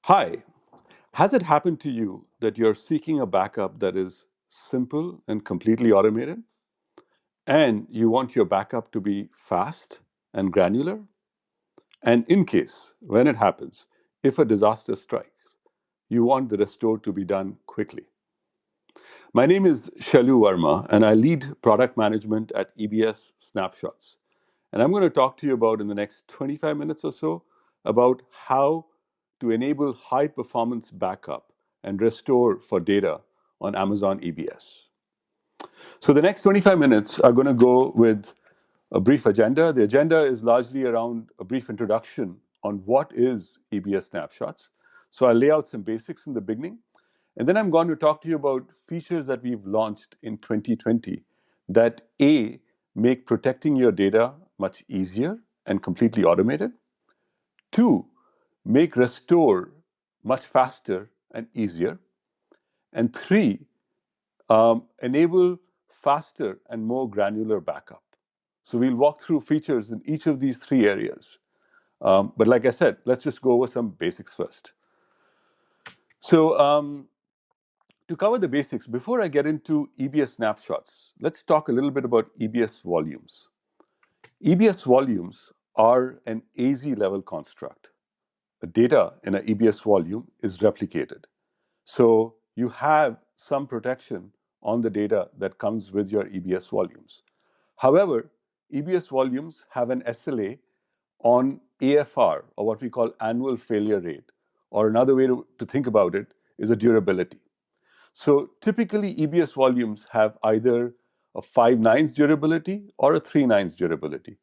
Hi, has it happened to you that you're seeking a backup that is simple and completely automated, and you want your backup to be fast and granular? And in case, when it happens, if a disaster strikes, you want the restore to be done quickly. My name is Shalu Verma, and I lead product management at EBS Snapshots. And I'm going to talk to you about in the next 25 minutes or so about how to enable high performance backup and restore for data on Amazon EBS. So the next 25 minutes are going to go with a brief agenda. The agenda is largely around a brief introduction on what is EBS Snapshots. So I'll lay out some basics in the beginning. And then I'm going to talk to you about features that we've launched in 2020 that A, make protecting your data much easier and completely automated. Two, make restore much faster and easier. And three, enable faster and more granular backup. So we'll walk through features in each of these three areas. But like I said, let's just go over some basics first. So to cover the basics, before I get into EBS snapshots, let's talk a little bit about EBS volumes. EBS volumes are an AZ level construct. The data in an EBS volume is replicated. So you have some protection on the data that comes with your EBS volumes. However, EBS volumes have an SLA on AFR, or what we call annual failure rate, or another way to think about it is a durability. So typically EBS volumes have either a 5 nines durability or a 3 nines durability,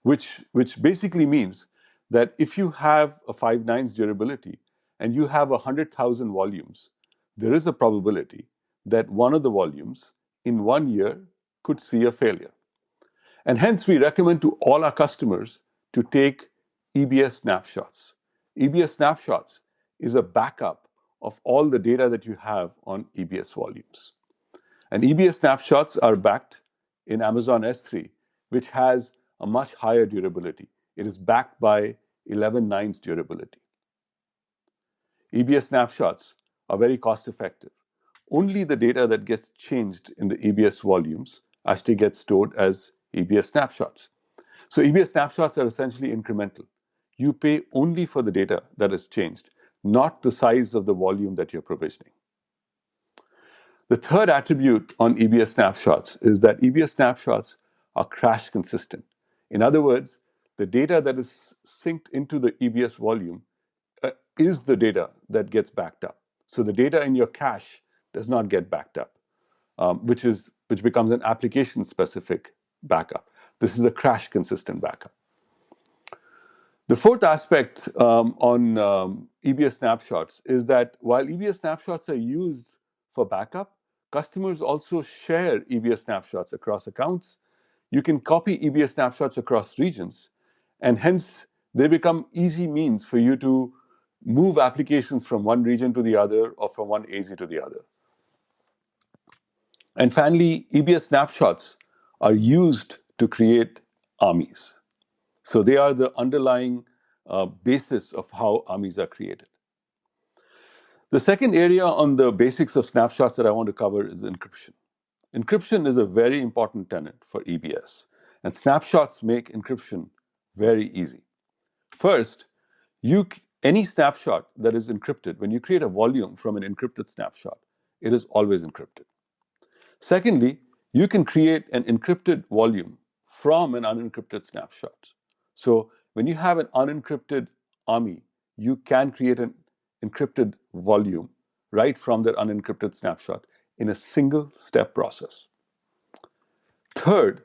which basically means that if you have a 5 nines durability and you have 100,000 volumes, there is a probability that one of the volumes in 1 year could see a failure. And hence we recommend to all our customers to take EBS snapshots. EBS snapshots is a backup of all the data that you have on EBS volumes. And EBS snapshots are backed in Amazon S3, which has a much higher durability. It is backed by 11 nines durability. EBS snapshots are very cost effective. Only the data that gets changed in the EBS volumes actually gets stored as EBS snapshots. So EBS snapshots are essentially incremental. You pay only for the data that is changed, not the size of the volume that you're provisioning. The third attribute on EBS snapshots is that EBS snapshots are crash consistent. In other words, the data that is synced into the EBS volume is the data that gets backed up. So the data in your cache does not get backed up, which becomes an application-specific backup. This is a crash consistent backup. The fourth aspect on EBS snapshots is that while EBS snapshots are used for backup, customers also share EBS snapshots across accounts. You can copy EBS snapshots across regions, and hence they become easy means for you to move applications from one region to the other or from one AZ to the other. And finally, EBS snapshots are used to create armies. So they are the underlying basis of how armies are created. The second area on the basics of snapshots that I want to cover is encryption. Encryption is a very important tenet for EBS, and snapshots make encryption very easy. First, any snapshot that is encrypted, when you create a volume from an encrypted snapshot, it is always encrypted. Secondly, you can create an encrypted volume from an unencrypted snapshot. So when you have an unencrypted army, you can create an encrypted volume right from that unencrypted snapshot in a single step process. Third,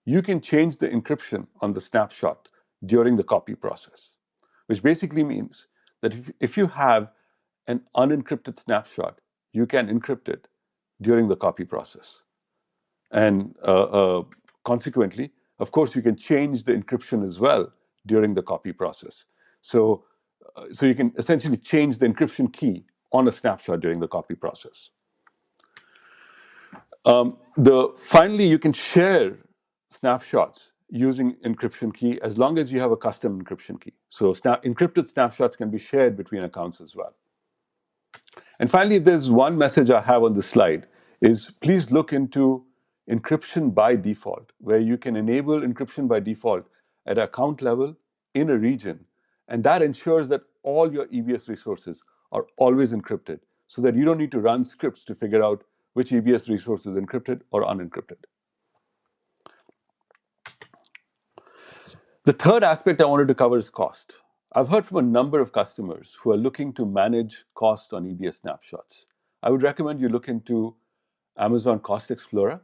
you can change the encryption on the snapshot during the copy process, which basically means that if you have an unencrypted snapshot, you can encrypt it during the copy process. And consequently, of course, you can change the encryption as well during the copy process. So you can essentially change the encryption key on a snapshot during the copy process. Finally, you can share snapshots using encryption key as long as you have a custom encryption key. So encrypted snapshots can be shared between accounts as well. And finally, there's one message I have on the slide is please look into encryption by default, where you can enable encryption by default at account level in a region. And that ensures that all your EBS resources are always encrypted so that you don't need to run scripts to figure out which EBS resource is encrypted or unencrypted. The third aspect I wanted to cover is cost. I've heard from a number of customers who are looking to manage cost on EBS snapshots. I would recommend you look into Amazon Cost Explorer.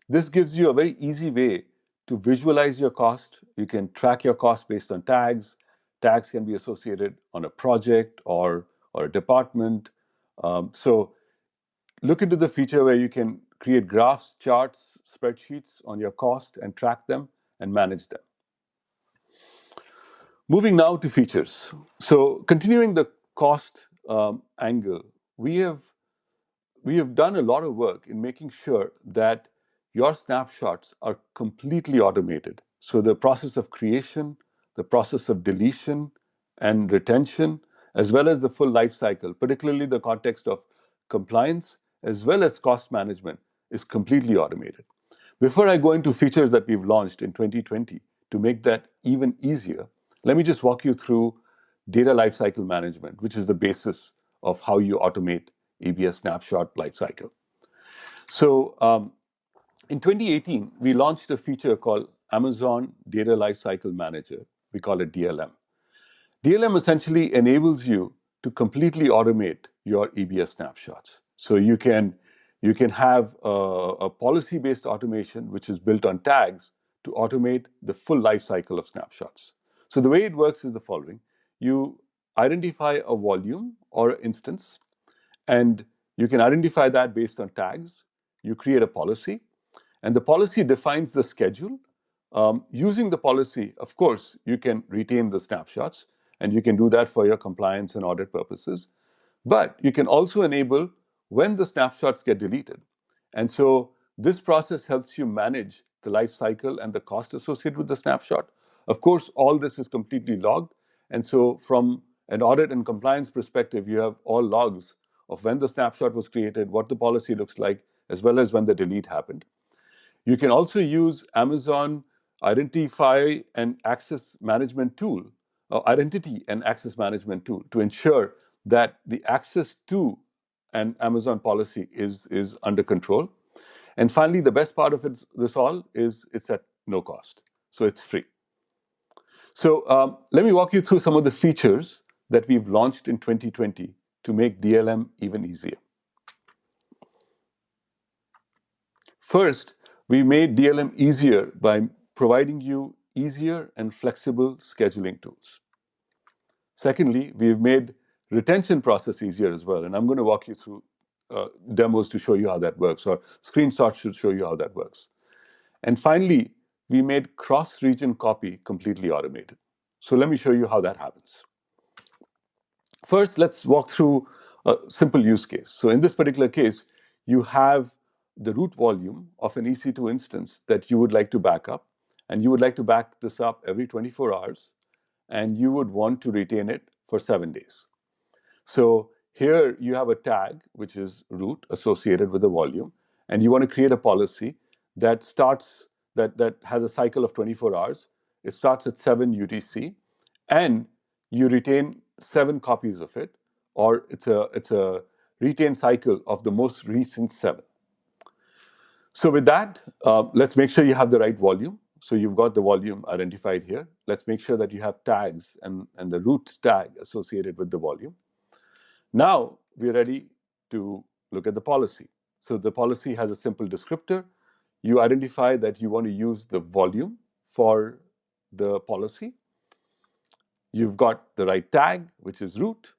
This gives you a very easy way to visualize your cost. You can track your cost based on tags. Tags can be associated on a project or a department. So look into the feature where you can create graphs, charts, spreadsheets on your cost and track them and manage them. Moving now to features. So continuing the cost angle, we have done a lot of work in making sure that your snapshots are completely automated. So the process of creation, the process of deletion and retention, as well as the full life cycle, particularly the context of compliance, as well as cost management, is completely automated. Before I go into features that we've launched in 2020 to make that even easier, let me just walk you through data lifecycle management, which is the basis of how you automate EBS snapshot lifecycle. So in 2018, we launched a feature called Amazon Data Lifecycle Manager. We call it DLM. DLM essentially enables you to completely automate your EBS snapshots. So you can have a policy-based automation, which is built on tags, to automate the full life cycle of snapshots. So the way it works is the following. You identify a volume or instance, and you can identify that based on tags. You create a policy, and the policy defines the schedule. Using the policy, of course, you can retain the snapshots, and you can do that for your compliance and audit purposes. But you can also enable when the snapshots get deleted. And so this process helps you manage the life cycle and the cost associated with the snapshot. Of course, all this is completely logged. And so from an audit and compliance perspective, you have all logs of when the snapshot was created, what the policy looks like, as well as when the delete happened. You can also use Amazon Identify and Access Management Tool, Identity and Access Management Tool, to ensure that the access to an Amazon policy is under control. And finally, the best part of this all is it's at no cost. So it's free. So let me walk you through some of the features that we've launched in 2020 to make DLM even easier. First, we made DLM easier by providing you easier and flexible scheduling tools. Secondly, we've made retention process easier as well, and I'm going to walk you through demos to show you how that works, or screenshots should show you how that works. And finally, we made cross-region copy completely automated. So let me show you how that happens. First, let's walk through a simple use case. So in this particular case, you have the root volume of an EC2 instance that you would like to back up, and you would like to back this up every 24 hours, and you would want to retain it for 7 days. So here you have a tag, which is root associated with the volume, and you want to create a policy that has a cycle of 24 hours. It starts at 7 UTC, and you retain 7 copies of it, or it's a retain cycle of the most recent 7. So with that, let's make sure you have the right volume. So you've got the volume identified here. Let's make sure that you have tags and the root tag associated with the volume. Now we're ready to look at the policy. So the policy has a simple descriptor. You identify that you want to use the volume for the policy. You've got the right tag, which is root.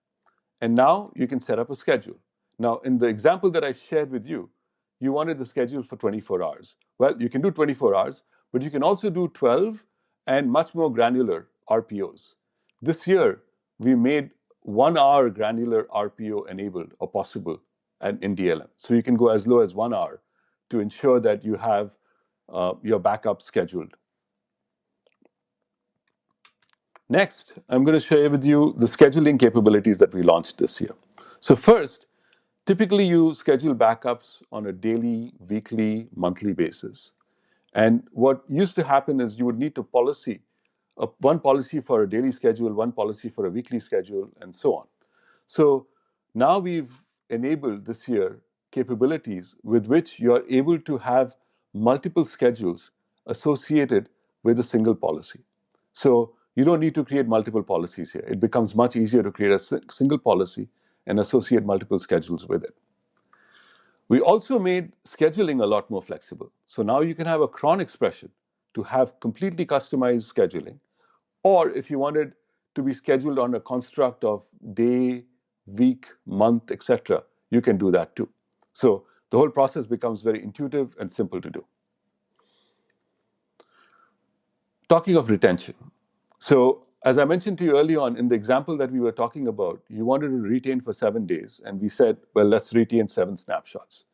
And now you can set up a schedule. Now, in the example that I shared with you, you wanted the schedule for 24 hours. Well, you can do 24 hours, but you can also do 12 and much more granular RPOs. This year, we made 1 hour granular RPO enabled or possible in DLM. So you can go as low as 1 hour to ensure that you have your backup scheduled. Next, I'm going to share with you the scheduling capabilities that we launched this year. So first, typically you schedule backups on a daily, weekly, monthly basis. And what used to happen is you would need to one policy for a daily schedule, one policy for a weekly schedule, and so on. So now we've enabled this year capabilities with which you are able to have multiple schedules associated with a single policy. So you don't need to create multiple policies here. It becomes much easier to create a single policy and associate multiple schedules with it. We also made scheduling a lot more flexible. So now you can have a cron expression to have completely customized scheduling. Or if you wanted to be scheduled on a construct of day, week, month, etc., you can do that too. So the whole process becomes very intuitive and simple to do. Talking of retention. So as I mentioned to you early on, in the example that we were talking about, you wanted to retain for 7 days, and we said, well, let's retain 7 snapshots.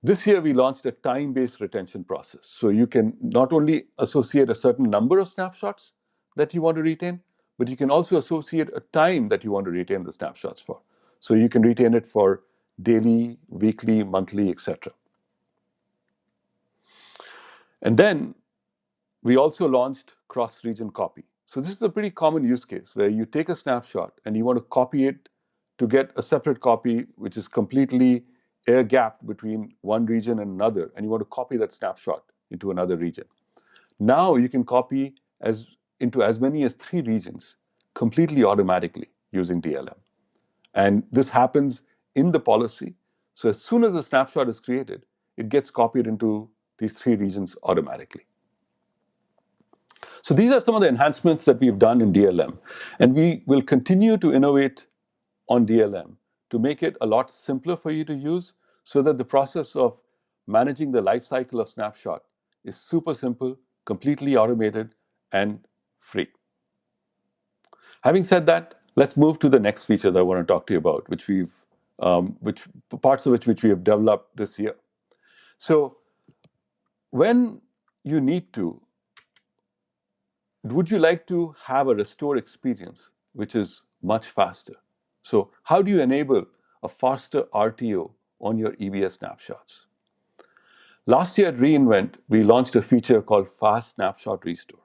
This year, we launched a time-based retention process. So you can not only associate a certain number of snapshots that you want to retain, but you can also associate a time that you want to retain the snapshots for. So you can retain it for daily, weekly, monthly, etc. And then we also launched cross-region copy. So this is a pretty common use case where you take a snapshot and you want to copy it to get a separate copy which is completely air-gapped between one region and another, and you want to copy that snapshot into another region. Now you can copy into as many as 3 regions completely automatically using DLM. And this happens in the policy. So as soon as a snapshot is created, it gets copied into these 3 regions automatically. So these are some of the enhancements that we've done in DLM, and we will continue to innovate on DLM to make it a lot simpler for you to use so that the process of managing the lifecycle of Snapshot is super simple, completely automated, and free. Having said that, let's move to the next feature that I want to talk to you about, which parts of which we have developed this year. So when you need to, would you like to have a restore experience which is much faster? So how do you enable a faster RTO on your EBS snapshots? Last year at reInvent, we launched a feature called Fast Snapshot Restore.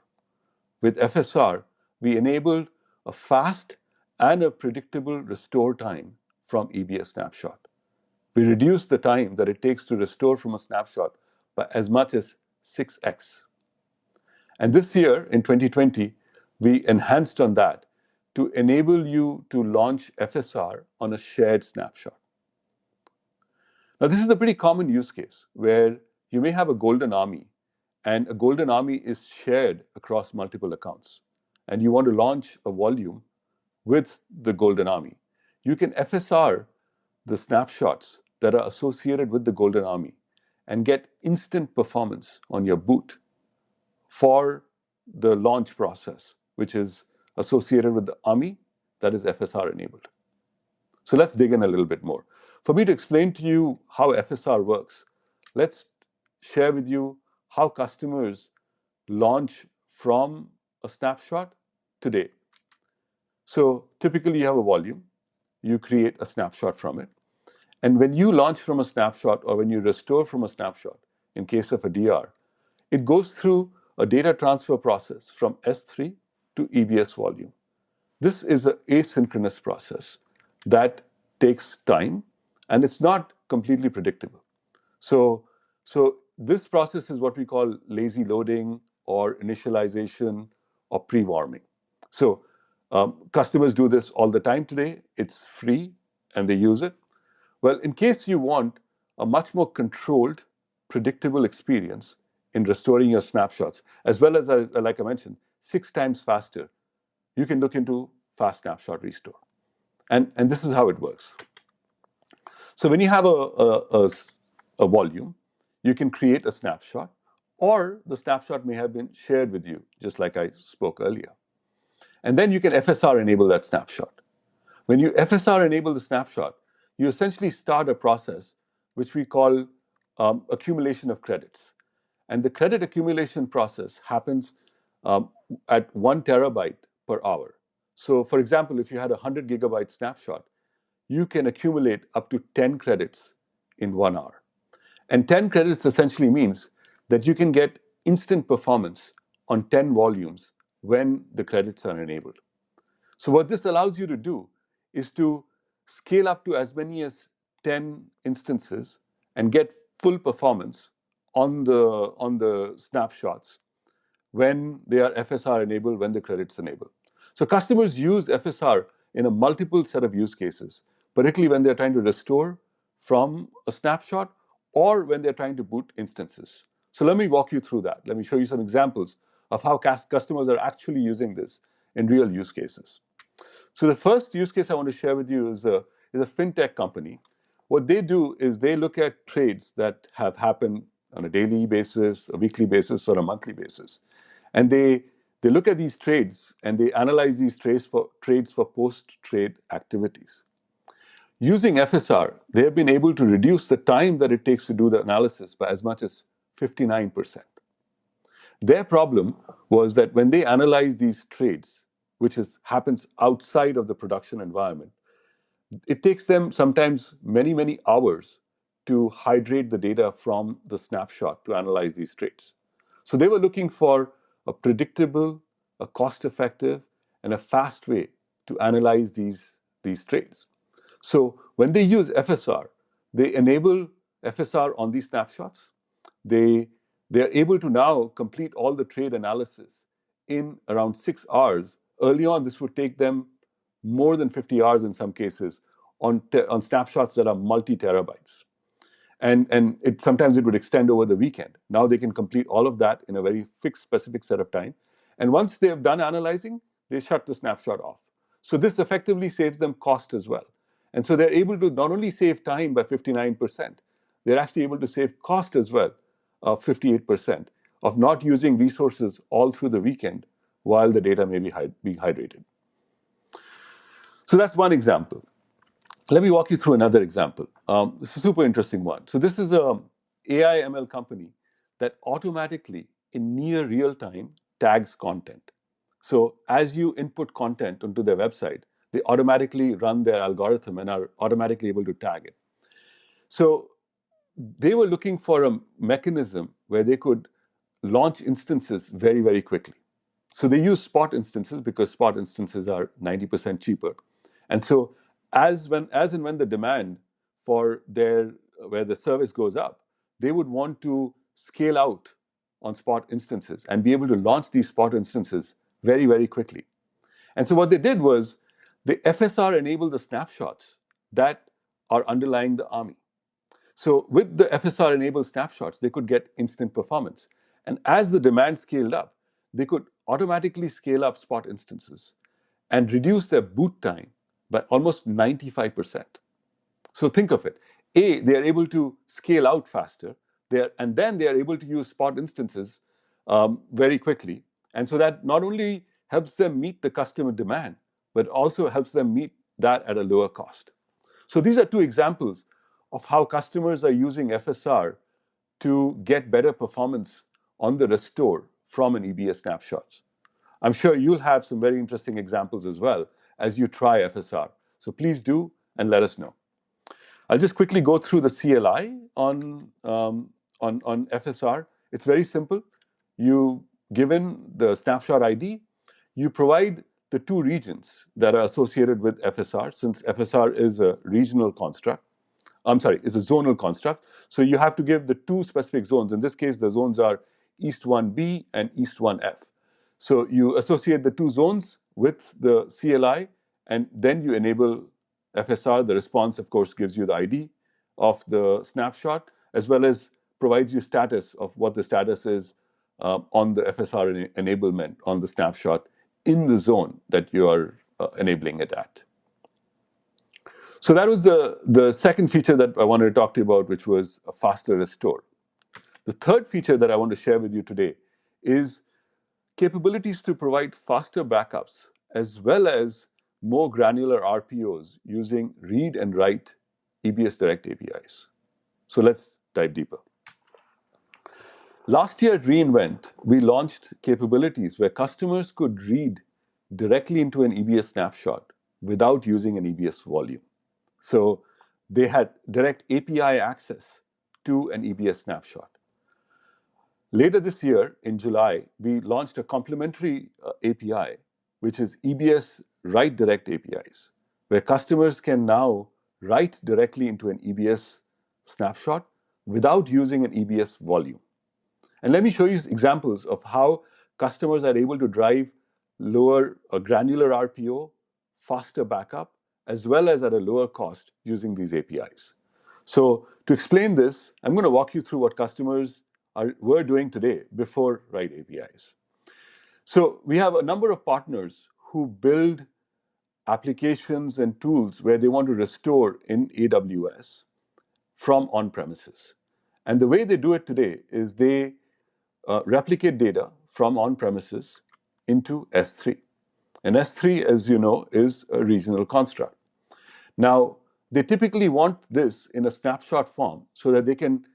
With FSR, we enabled a fast and a predictable restore time from EBS snapshot. We reduced the time that it takes to restore from a snapshot by as much as 6x. And this year, in 2020, we enhanced on that to enable you to launch FSR on a shared snapshot. Now, this is a pretty common use case where you may have a golden army, and a golden army is shared across multiple accounts, and you want to launch a volume with the golden army. You can FSR the snapshots that are associated with the golden army and get instant performance on your boot for the launch process, which is associated with the army that is FSR enabled. So let's dig in a little bit more. For me to explain to you how FSR works, let's share with you how customers launch from a snapshot today. So typically you have a volume, you create a snapshot from it. And when you launch from a snapshot or when you restore from a snapshot, in case of a DR, it goes through a data transfer process from S3 to EBS volume. This is an asynchronous process that takes time, and it's not completely predictable. So this process is what we call lazy loading or initialization or pre-warming. So customers do this all the time today. It's free, and they use it. Well, in case you want a much more controlled, predictable experience in restoring your snapshots, as well as, like I mentioned, 6 times faster, you can look into Fast Snapshot Restore. And this is how it works. So when you have a volume, you can create a snapshot, or the snapshot may have been shared with you, just like I spoke earlier. And then you can FSR enable that snapshot. When you FSR enable the snapshot, you essentially start a process which we call accumulation of credits. And the credit accumulation process happens at 1 terabyte per hour. So for example, if you had a 100 gigabyte snapshot, you can accumulate up to 10 credits in 1 hour. And 10 credits essentially means that you can get instant performance on 10 volumes when the credits are enabled. So what this allows you to do is to scale up to as many as 10 instances and get full performance on the snapshots when they are FSR enabled, when the credits enable. So customers use FSR in a multiple set of use cases, particularly when they're trying to restore from a snapshot or when they're trying to boot instances. So let me walk you through that. Let me show you some examples of how customers are actually using this in real use cases. So the first use case I want to share with you is a fintech company. What they do is they look at trades that have happened on a daily basis, a weekly basis, or a monthly basis. And they look at these trades and they analyze these trades for post-trade activities. Using FSR, they have been able to reduce the time that it takes to do the analysis by as much as 59%. Their problem was that when they analyze these trades, which happens outside of the production environment, it takes them sometimes many, many hours to hydrate the data from the snapshot to analyze these trades. So they were looking for a predictable, a cost-effective, and a fast way to analyze these trades. So when they use FSR, they enable FSR on these snapshots. They're able to now complete all the trade analysis in around 6 hours. Early on, this would take them more than 50 hours in some cases on snapshots that are multi-terabytes. And sometimes it would extend over the weekend. Now they can complete all of that in a very fixed, specific set of time. And once they have done analyzing, they shut the snapshot off. So this effectively saves them cost as well. And so they're able to not only save time by 59%, they're actually able to save cost as well of 58% of not using resources all through the weekend while the data may be being hydrated. So that's one example. Let me walk you through another example. This is a super interesting one. So this is a AI ML company that automatically, in near real time, tags content. So as you input content onto their website, they automatically run their algorithm and are automatically able to tag it. So they were looking for a mechanism where they could launch instances very, very quickly. So they use spot instances because spot instances are 90% cheaper. And so as and when the demand for where the service goes up, they would want to scale out on spot instances and be able to launch these spot instances very, very quickly. And so what they did was the FSR enabled the snapshots that are underlying the army. So with the FSR enabled snapshots, they could get instant performance. And as the demand scaled up, they could automatically scale up spot instances and reduce their boot time by almost 95%. So think of it. They are able to scale out faster, and then they are able to use spot instances very quickly. And so that not only helps them meet the customer demand, but also helps them meet that at a lower cost. So these are two examples of how customers are using FSR to get better performance on the restore from an EBS snapshot. I'm sure you'll have some very interesting examples as well as you try FSR. So please do and let us know. I'll just quickly go through the CLI on FSR. It's very simple. You given the snapshot ID, you provide the two regions that are associated with FSR, since FSR is a regional construct. Is a zonal construct. So you have to give the two specific zones. In this case, the zones are East 1B and East 1F. So you associate the two zones with the CLI, and then you enable FSR. The response, of course, gives you the ID of the snapshot, as well as provides you status of what the status is on the FSR enablement on the snapshot in the zone that you are enabling it at. So that was the second feature that I wanted to talk to you about, which was a faster restore. The third feature that I want to share with you today is capabilities to provide faster backups as well as more granular RPOs using read and write EBS Direct APIs. So let's dive deeper. Last year at reInvent, we launched capabilities where customers could read directly into an EBS snapshot without using an EBS volume. So they had direct API access to an EBS snapshot. Later this year, in July, we launched a complementary API, which is EBS Write Direct APIs, where customers can now write directly into an EBS snapshot without using an EBS volume. And let me show you examples of how customers are able to drive lower granular RPO, faster backup, as well as at a lower cost using these APIs. So to explain this, I'm going to walk you through what customers were doing today before Write APIs. So we have a number of partners who build applications and tools where they want to restore in AWS from on-premises. And the way they do it today is they replicate data from on-premises into S3. And S3, as you know, is a regional construct. Now, they typically want this in a snapshot form so that they can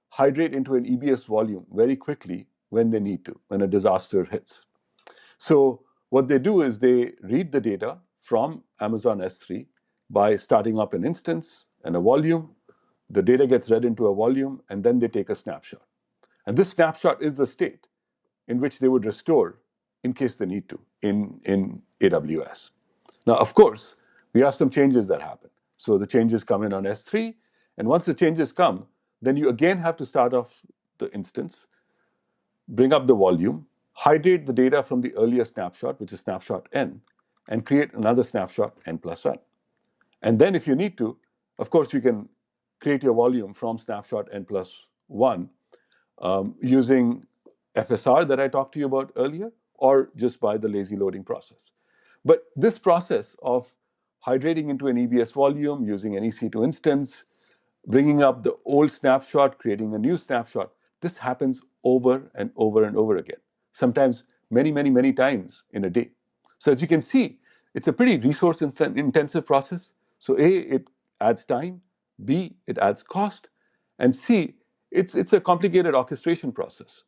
hydrate into an EBS volume very quickly when they need to, when a disaster hits. So what they do is they read the data from Amazon S3 by starting up an instance and a volume. The data gets read into a volume, and then they take a snapshot. And this snapshot is the state in which they would restore in case they need to in AWS. Now, of course, we have some changes that happen. So the changes come in on S3, and once the changes come, then you again have to start off the instance, bring up the volume, hydrate the data from the earlier snapshot, which is snapshot n, and create another snapshot n+1. And then if you need to, of course, you can create your volume from snapshot n+1 using FSR that I talked to you about earlier, or just by the lazy loading process. But this process of hydrating into an EBS volume, using an EC2 instance, bringing up the old snapshot, creating a new snapshot, this happens over and over and over again, sometimes many, many, many times in a day. So as you can see, it's a pretty resource-intensive process. So A, it adds time, B, it adds cost, and C, it's a complicated orchestration process.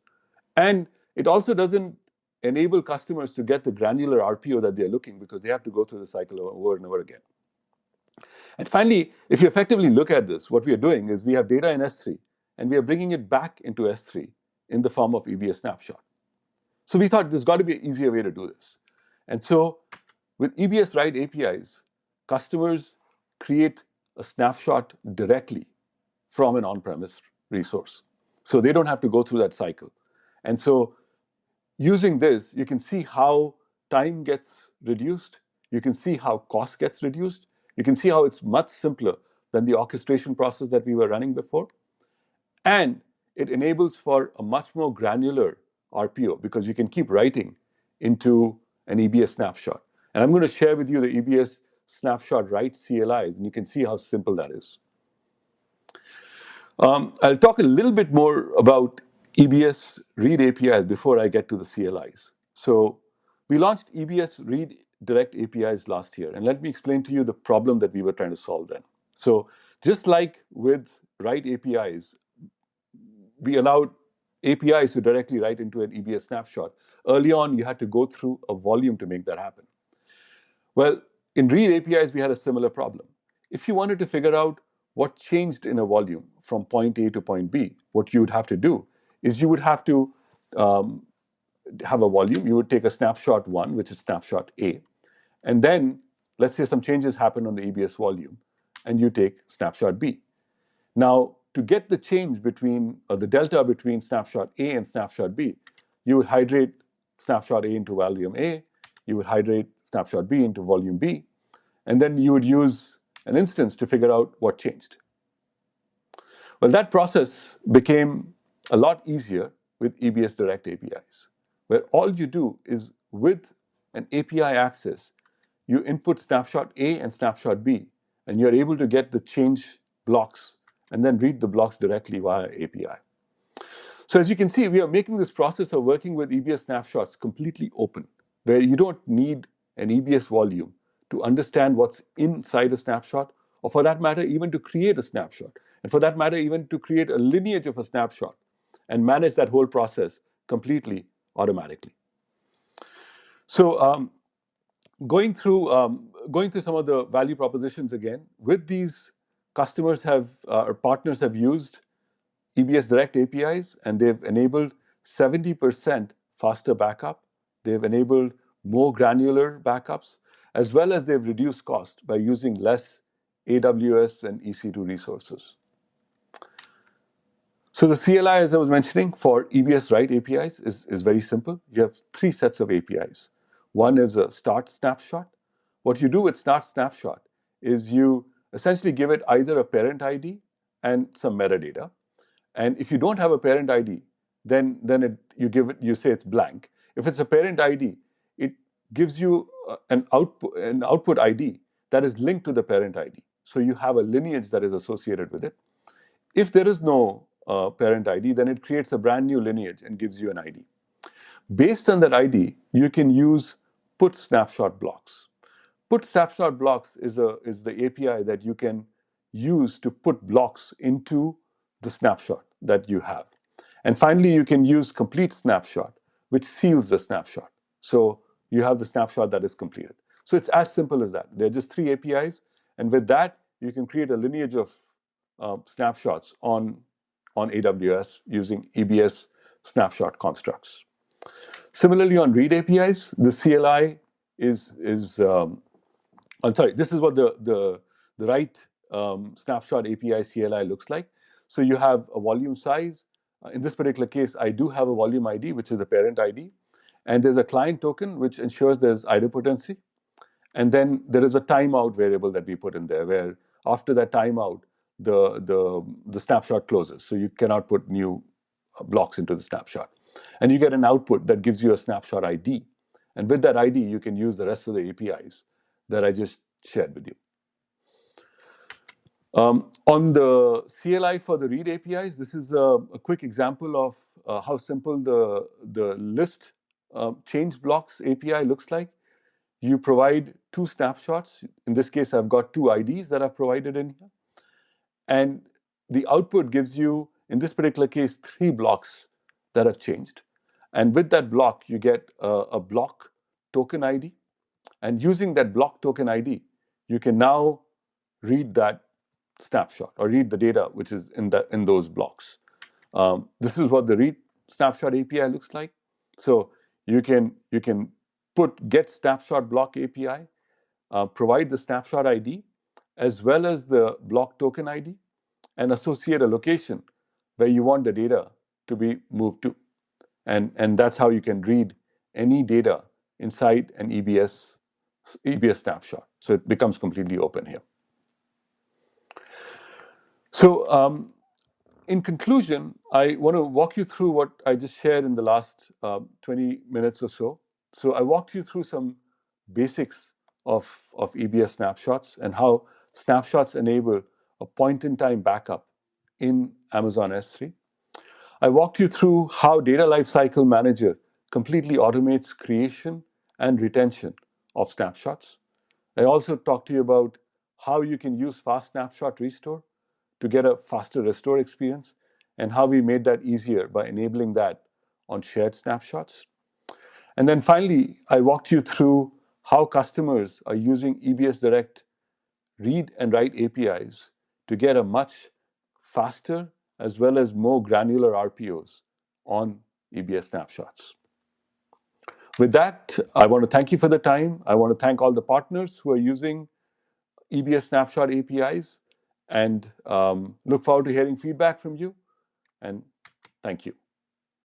And it also doesn't enable customers to get the granular RPO that they're looking, because they have to go through the cycle over and over again. And finally, if you effectively look at this, what we are doing is we have data in S3, and we are bringing it back into S3 in the form of EBS snapshot. So we thought there's got to be an easier way to do this. And so with EBS Write APIs, customers create a snapshot directly from an on-premise resource. So they don't have to go through that cycle. And so using this, you can see how time gets reduced. You can see how cost gets reduced. You can see how it's much simpler than the orchestration process that we were running before. And it enables for a much more granular RPO, because you can keep writing into an EBS snapshot. And I'm going to share with you the EBS snapshot write CLIs, and you can see how simple that is. I'll talk a little bit more about EBS read APIs before I get to the CLIs. So we launched EBS read direct APIs last year, and let me explain to you the problem that we were trying to solve then. So just like with write APIs, we allowed APIs to directly write into an EBS snapshot. Early on, you had to go through a volume to make that happen. Well, in read APIs, we had a similar problem. If you wanted to figure out what changed in a volume from point A to point B, what you would have to do is you would have to have a volume. You would take a snapshot 1, which is snapshot A, and then let's say some changes happen on the EBS volume, and you take snapshot B. Now, to get the change between, or the delta between snapshot A and snapshot B, you would hydrate snapshot A into volume A, you would hydrate snapshot B into volume B, and then you would use an instance to figure out what changed. Well, that process became a lot easier with EBS Direct APIs, where all you do is with an API access, you input snapshot A and snapshot B, and you're able to get the change blocks and then read the blocks directly via API. So as you can see, we are making this process of working with EBS snapshots completely open, where you don't need an EBS volume to understand what's inside a snapshot, or for that matter, even to create a snapshot, and for that matter, even to create a lineage of a snapshot and manage that whole process completely automatically. So Going through some of the value propositions again. With these, customers have or partners have used EBS Direct APIs, and they've enabled 70% faster backup. They've enabled more granular backups, as well as they've reduced cost by using less AWS and EC2 resources. So the CLI, as I was mentioning, for EBS Write APIs is very simple. You have three sets of APIs. One is a start snapshot. What you do with start snapshot is you essentially give it either a parent ID and some metadata. And if you don't have a parent ID, then you say it's blank. If it's a parent ID, it gives you an output ID that is linked to the parent ID. So you have a lineage that is associated with it. If there is no parent ID, then it creates a brand new lineage and gives you an ID. Based on that ID, you can use put snapshot blocks. Put snapshot blocks is the API that you can use to put blocks into the snapshot that you have. And finally, you can use complete snapshot, which seals the snapshot. So you have the snapshot that is completed. So it's as simple as that. They're just three APIs. And with that, you can create a lineage of snapshots on AWS using EBS snapshot constructs. Similarly, on read APIs, the CLI this is what the write snapshot API CLI looks like. So you have a volume size. In this particular case, I do have a volume ID, which is the parent ID. And there's a client token, which ensures there's idempotency. And then there is a timeout variable that we put in there, where after that timeout, the snapshot closes. So you cannot put new blocks into the snapshot. And you get an output that gives you a snapshot ID. And with that ID, you can use the rest of the APIs that I just shared with you. On the CLI for the read APIs, this is a quick example of how simple the list change blocks API looks like. You provide two snapshots. In this case, I've got two IDs that I've provided in here. And the output gives you, in this particular case, three blocks that have changed. And with that block, you get a block token ID. And using that block token ID, you can now read that snapshot or read the data which is in those blocks. This is what the read snapshot API looks like. So you can put get snapshot block API, provide the snapshot ID as well as the block token ID, and associate a location where you want the data to be moved to. And that's how you can read any data inside an EBS snapshot. So it becomes completely open here. So in conclusion, I want to walk you through what I just shared in the last 20 minutes or so. So I walked you through some basics of EBS snapshots and how snapshots enable a point-in-time backup in Amazon S3. I walked you through how Data Lifecycle Manager completely automates creation and retention of snapshots. I also talked to you about how you can use fast snapshot restore to get a faster restore experience, and how we made that easier by enabling that on shared snapshots. And then finally, I walked you through how customers are using EBS Direct read and write APIs to get a much faster as well as more granular RPOs on EBS snapshots. With that, I want to thank you for the time. I want to thank all the partners who are using EBS snapshot APIs, and look forward to hearing feedback from you. And thank you.